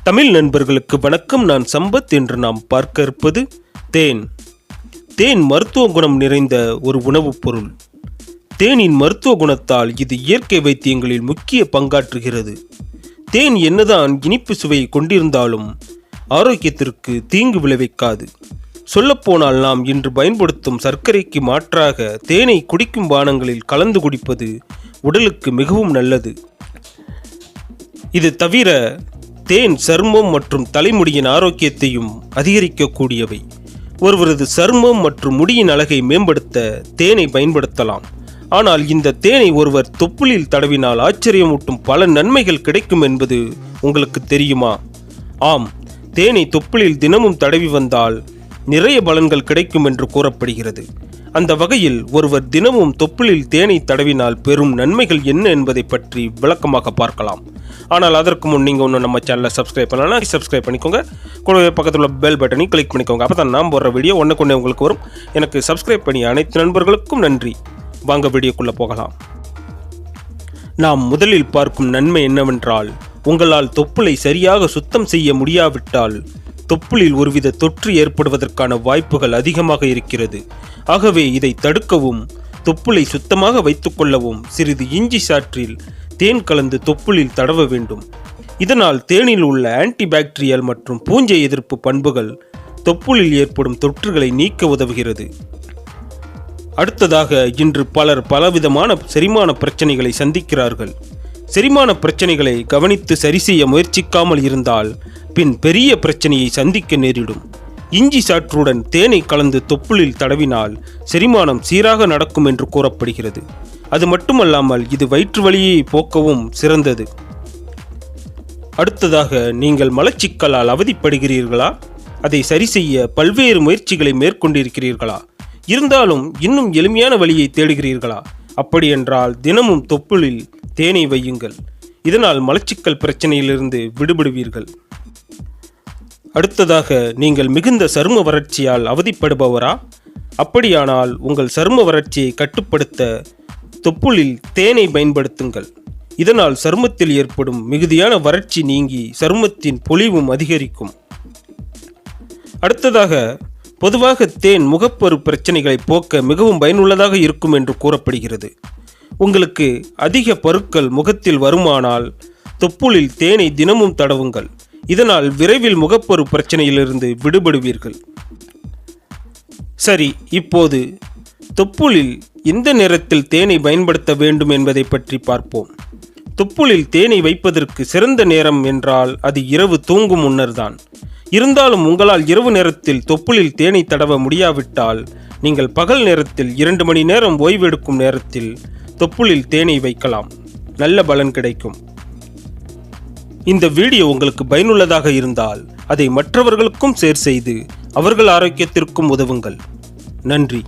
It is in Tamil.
தமிழ் நண்பர்களுக்கு வணக்கம். நான் சம்பத். என்று நாம் பார்க்க இருப்பது தேன். தேன் மருத்துவ குணம் நிறைந்த ஒரு உணவுப் பொருள். தேனின் மருத்துவ குணத்தால் இது இயற்கை வைத்தியங்களில் முக்கிய பங்காற்றுகிறது. தேன் என்னதான் இனிப்பு சுவையை கொண்டிருந்தாலும் ஆரோக்கியத்திற்கு தீங்கு விளைவிக்காது. சொல்லப்போனால் நாம் இன்று பயன்படுத்தும் சர்க்கரைக்கு மாற்றாக தேனை குடிக்கும் பானங்களில் கலந்து குடிப்பது உடலுக்கு மிகவும் நல்லது. இது தவிர தேன் சருமம் மற்றும் தலைமுடியின் ஆரோக்கியத்தையும் அதிகரிக்கக்கூடியவை. ஒருவரது சருமம் மற்றும் முடியின் அழகை மேம்படுத்த தேனை பயன்படுத்தலாம். ஆனால் இந்த தேனை ஒருவர் தொப்புளில் தடவினால் ஆச்சரியமூட்டும் பல நன்மைகள் கிடைக்கும் என்பது உங்களுக்கு தெரியுமா? ஆம், தேனை தொப்புளில் தினமும் தடவி வந்தால் நிறைய பலன்கள் கிடைக்கும் என்று கூறப்படுகிறது. அந்த வகையில் ஒருவர் தினமும் தொப்புளில் தேனை தடவினால் பெறும் நன்மைகள் என்ன என்பதை பற்றி விளக்கமாக பார்க்கலாம். ஆனால் அதற்கு முன் நீங்கள் ஒன்று நம்ம சேனலை சப்ஸ்கிரைப் பண்ணலாம், சப்ஸ்கிரைப் பண்ணிக்கோங்க. கூடவே பக்கத்தில் உள்ள பெல் பட்டனையும் கிளிக் பண்ணிக்கோங்க. அப்போ தான் நான் போடுற வீடியோ ஒன்றுக்கு உங்களுக்கு வரும். எனக்கு சப்ஸ்கிரைப் பண்ணி அனைத்து நண்பர்களுக்கும் நன்றி. வாங்க வீடியோக்குள்ளே போகலாம். நாம் முதலில் பார்க்கும் நன்மை என்னவென்றால், உங்களால் தொப்புளை சரியாக சுத்தம் செய்ய முடியாவிட்டால் தொப்புளில் ஒருவித தொற்று ஏற்படுவதற்கான வாய்ப்புகள் அதிகமாக இருக்கிறது. ஆகவே இதை தடுக்கவும் தொப்புளை சுத்தமாக வைத்துக்கொள்ளவும் சிறிது இஞ்சி சாற்றில் தேன் கலந்து தொப்புளில் தடவ வேண்டும். இதனால் தேனில் உள்ள ஆன்டிபாக்டீரியல் மற்றும் பூஞ்சை எதிர்ப்பு பண்புகள் தொப்புளில் ஏற்படும் தொற்றுகளை நீக்க உதவுகிறது. அடுத்ததாக, இன்று பலர் பலவிதமான செரிமான பிரச்சனைகளை சந்திக்கிறார்கள். செரிமான பிரச்சனைகளை கவனித்து சரி செய்ய முயற்சிக்காமல் இருந்தால் பின் பெரிய பிரச்சனையை சந்திக்க நேரிடும். இஞ்சி சாற்றுடன் தேனை கலந்து தொப்புளில் தடவினால் செரிமானம் சீராக நடக்கும் என்று கூறப்படுகிறது. அது மட்டுமல்லாமல் இது வயிற்று வலியை போக்கவும் சிறந்தது. அடுத்ததாக, நீங்கள் மலச்சிக்கலால் அவதிப்படுகிறீர்களா? அதை சரி செய்ய பல்வேறு முயற்சிகளை மேற்கொண்டிருக்கிறீர்களா? இருந்தாலும் இன்னும் எளிமையான வழியை தேடுகிறீர்களா? அப்படியென்றால் தினமும் தொப்புளில் தேனை வையுங்கள். இதனால் மலச்சிக்கல் பிரச்சனையிலிருந்து விடுபடுவீர்கள். அடுத்ததாக, நீங்கள் மிகுந்த சரும வறட்சியால் அவதிப்படுபவரா? அப்படியானால் உங்கள் சரும வறட்சியை கட்டுப்படுத்த தொப்புளில் தேனை பயன்படுத்துங்கள். இதனால் சருமத்தில் ஏற்படும் மிகுதியான வறட்சி நீங்கி சருமத்தின் பொலிவும் அதிகரிக்கும். அடுத்ததாக, பொதுவாக தேன் முகப்பரு பிரச்சனைகளை போக்க மிகவும் பயனுள்ளதாக இருக்கும் என்று கூறப்படுகிறது. உங்களுக்கு அதிக பருக்கள் முகத்தில் வருமானால் தொப்புளில் தேனை தினமும் தடவுங்கள். இதனால் விரைவில் முகப்பரு பிரச்சனையிலிருந்து விடுபடுவீர்கள். சரி, இப்போது தொப்புளில் எந்த நேரத்தில் தேனை பயன்படுத்த வேண்டும் என்பதை பற்றி பார்ப்போம். தொப்புளில் தேனை வைப்பதற்கு சிறந்த நேரம் என்றால் அது இரவு தூங்கும் முன்னர்தான். இருந்தாலும் உங்களால் இரவு நேரத்தில் தொப்புளில் தேனை தடவ முடியாவிட்டால் நீங்கள் பகல் நேரத்தில் 2 மணி நேரம் ஓய்வெடுக்கும் நேரத்தில் தொப்புளில் தேனை வைக்கலாம். நல்ல பலன் கிடைக்கும். இந்த வீடியோ உங்களுக்கு பயனுள்ளதாக இருந்தால் அதை மற்றவர்களுக்கும் ஷேர் செய்து அவர்கள் ஆரோக்கியத்திற்கும் உதவுங்கள். நன்றி.